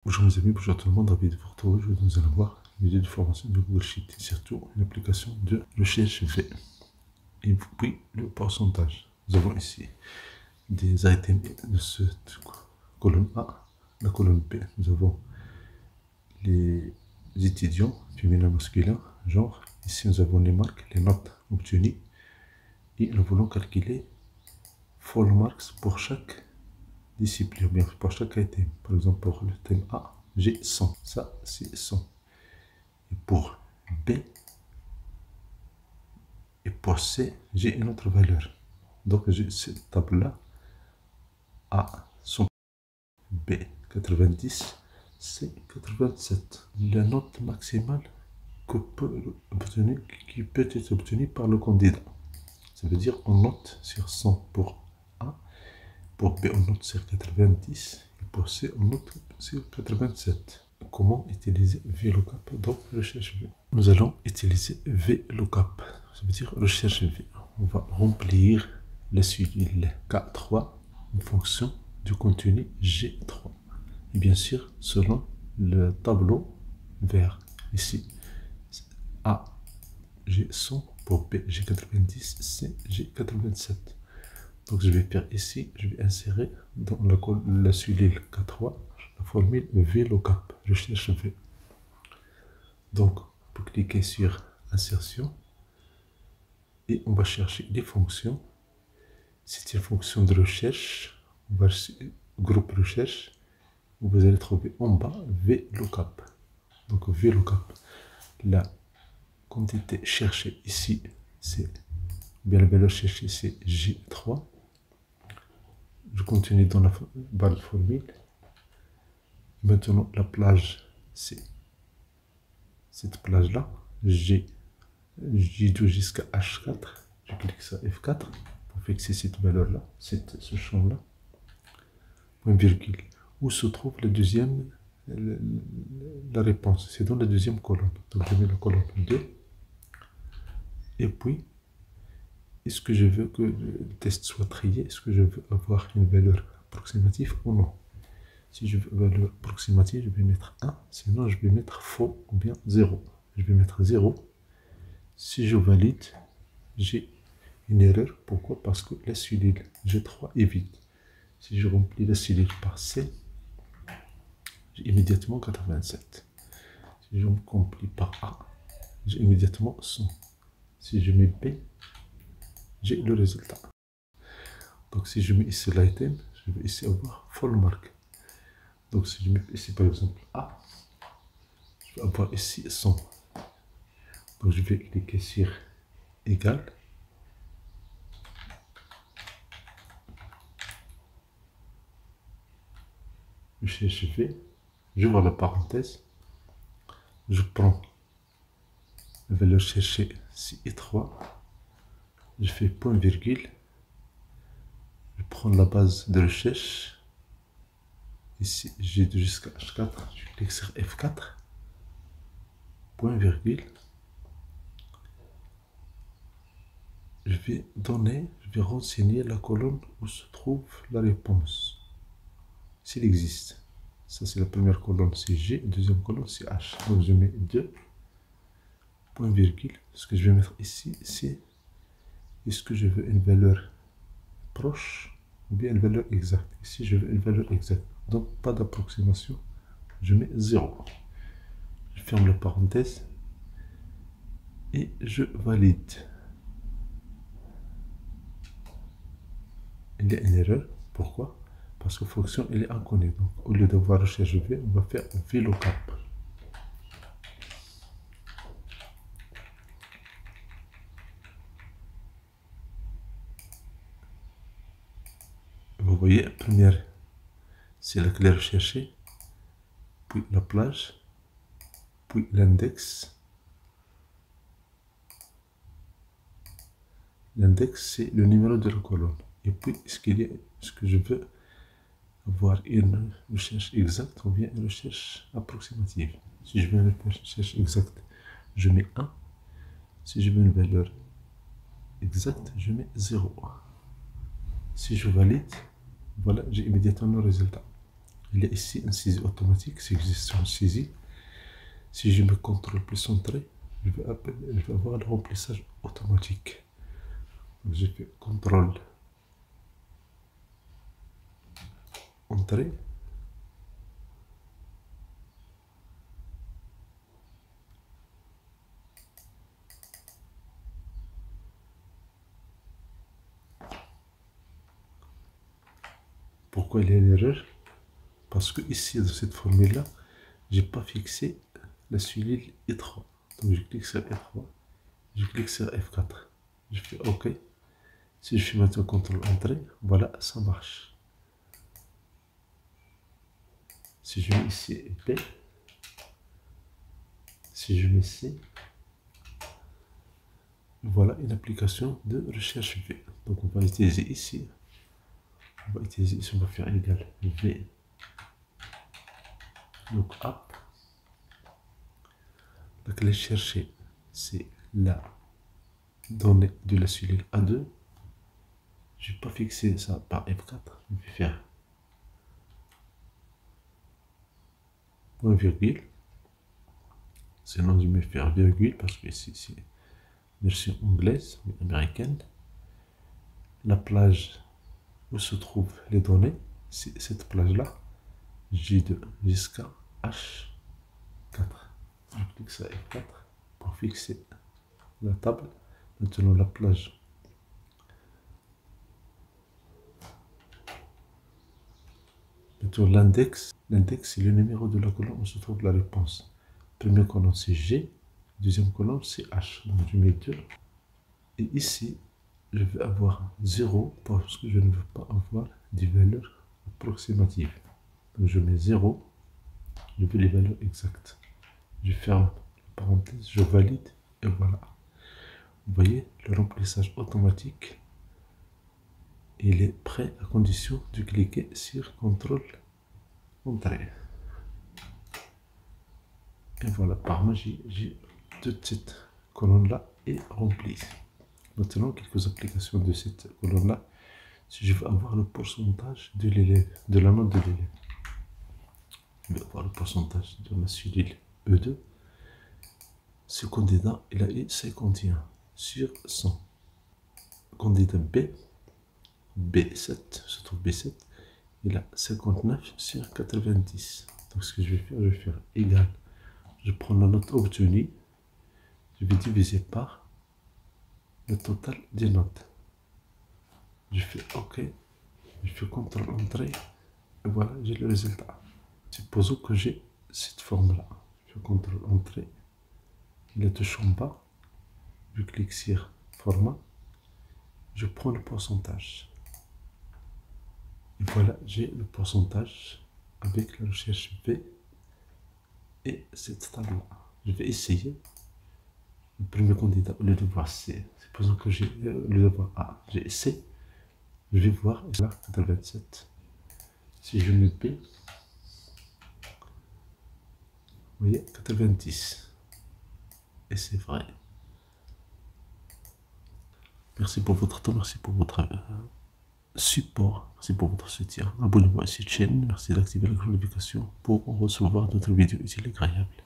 Bonjour mes amis, bonjour tout le monde, ravi de vous retrouver. Aujourd'hui nous allons voir une vidéo de formation de Google Sheet et surtout une application de recherche V. Et puis le pourcentage. Nous avons ici des items de cette colonne A, la colonne B. Nous avons les étudiants, féminin, masculin, genre. Ici nous avons les marques, les notes obtenues. Et nous voulons calculer full marks pour chaque discipline, bien pour chaque item. Par exemple, pour le thème A, j'ai 100. Ça, c'est 100. Et pour B et pour C, j'ai une autre valeur. Donc, j'ai cette table-là. A, 100. B, 90. C, 87. La note maximale qui peut être obtenue par le candidat. Ça veut dire on note sur 100 pour A. Pour B, on note sur 90. Et pour C, on note sur 87. Comment utiliser VLOOKUP dans recherche V? Nous allons utiliser VLOOKUP. Ça veut dire recherche V. On va remplir la cellule K3 en fonction du contenu G3. Et bien sûr, selon le tableau vert. Ici, A, G100. Pour B, G90. C, G87. Donc je vais faire ici, je vais insérer dans la cellule K3 la formule VLOOKUP, recherche V. Donc pour cliquer sur insertion et on va chercher des fonctions. C'est une fonction de recherche, on va groupe recherche, vous allez trouver en bas VLOOKUP. Donc VLOOKUP, la quantité cherchée ici, c'est bien la valeur cherchée, c'est G3. Je continue dans la barre de formule. Maintenant, la plage, c'est cette plage-là. J2 jusqu'à H4. Je clique sur F4 pour fixer cette valeur-là, ce champ-là. Point virgule. Où se trouve le deuxième, la réponse? C'est dans la deuxième colonne. Donc, je mets la colonne 2. Et puis, est-ce que je veux que le test soit trié? Est-ce que je veux avoir une valeur approximative ou non? Si je veux valeur approximative, je vais mettre 1. Sinon, je vais mettre faux ou bien 0. Je vais mettre 0. Si je valide, j'ai une erreur. Pourquoi? Parce que la cellule G3 est vide. Si je remplis la cellule par C, j'ai immédiatement 87. Si je remplis par A, j'ai immédiatement 100. Si je mets B, j'ai le résultat. Donc si je mets ici l'item, je vais ici avoir full mark. Donc si je mets ici par exemple A, je vais avoir ici 100. Donc je vais cliquer sur égal. Je cherche V, j'ouvre la parenthèse, je prends la valeur cherchée, c'est I3, je fais point virgule, je prends la base de recherche, ici G2 jusqu'à H4, je clique sur F4, point virgule, je vais renseigner la colonne où se trouve la réponse, s'il existe. Ça c'est la première colonne, c'est G, deuxième colonne c'est H. Donc je mets 2, point virgule. Ce que je vais mettre ici, c'est est-ce que je veux une valeur proche ou bien une valeur exacte. Ici je veux une valeur exacte, donc pas d'approximation, je mets 0. Je ferme la parenthèse et je valide. Il y a une erreur, pourquoi? Parce que la fonction elle est inconnue. Donc au lieu d'avoir recherche V, on va faire VLOOKUP. Vous voyez, première, c'est la clé recherchée, puis la plage, puis l'index. L'index, c'est le numéro de la colonne. Et puis, est-ce que je veux avoir une recherche exacte ou bien une recherche approximative? Si je veux une recherche exacte, je mets 1. Si je veux une valeur exacte, je mets 0. Si je valide, voilà, j'ai immédiatement le résultat. il y a ici une saisie automatique, c'est gestion saisie. Si je mets CTRL plus entrée, je vais avoir le remplissage automatique. Donc j'ai fait CTRL entrée. Pourquoi il y a une erreur? Parce que ici, dans cette formule-là, j'ai pas fixé la cellule E3. Donc je clique sur E3, je clique sur F4, je fais OK. Si je fais maintenant CTRL entrée, voilà, ça marche. Si je mets ici P, si je mets C, voilà une application de recherche V. Donc on va utiliser ici, on va faire égal V. Donc app, la clé chercher, c'est la donnée de la cellule A2. Je n'ai pas fixé ça par F4, je vais faire point virgule. Sinon je vais faire virgule parce que ici c'est version anglaise ou américaine. La plage où se trouvent les données, c'est cette plage là, J2 jusqu'à H4. Je clique sur F4 pour fixer la table. Maintenant la plage. Maintenant l'index. L'index c'est le numéro de la colonne où se trouve la réponse. Première colonne c'est G, deuxième colonne c'est H. Donc je mets 2. Et ici, je vais avoir 0 parce que je ne veux pas avoir des valeurs approximatives. Donc je mets 0, je veux les valeurs exactes. Je ferme la parenthèse, je valide et voilà. Vous voyez, le remplissage automatique, il est prêt à condition de cliquer sur CTRL entrée. Et voilà, par magie, j'ai toute cette colonne-là est remplie. Maintenant, quelques applications de cette colonne-là. Si je veux avoir le pourcentage de l'élève, de la note de l'élève, je vais avoir le pourcentage de ma cellule E2. Ce candidat, il a eu 51 sur 100. Candidat B, B7, se trouve B7, il a 59 sur 90. Donc ce que je vais faire égal. Je prends la note obtenue, je vais diviser par le total des notes. Je fais OK, je fais CTRL entrée, et voilà, j'ai le résultat. Supposons que j'ai cette forme-là. Je fais CTRL entrée, il est touche en bas, je clique sur format, je prends le pourcentage. Et voilà, j'ai le pourcentage avec la recherche V et cette table-là. Je vais essayer. Le premier candidat, au lieu de voir C, supposons que j'ai le devoir A, j'ai C, je vais voir 87. Si je mets P, vous voyez, 90. Et c'est vrai. Merci pour votre temps, merci pour votre support, merci pour votre soutien. Abonnez-vous à cette chaîne, merci d'activer la notification pour recevoir d'autres vidéos utiles et agréables.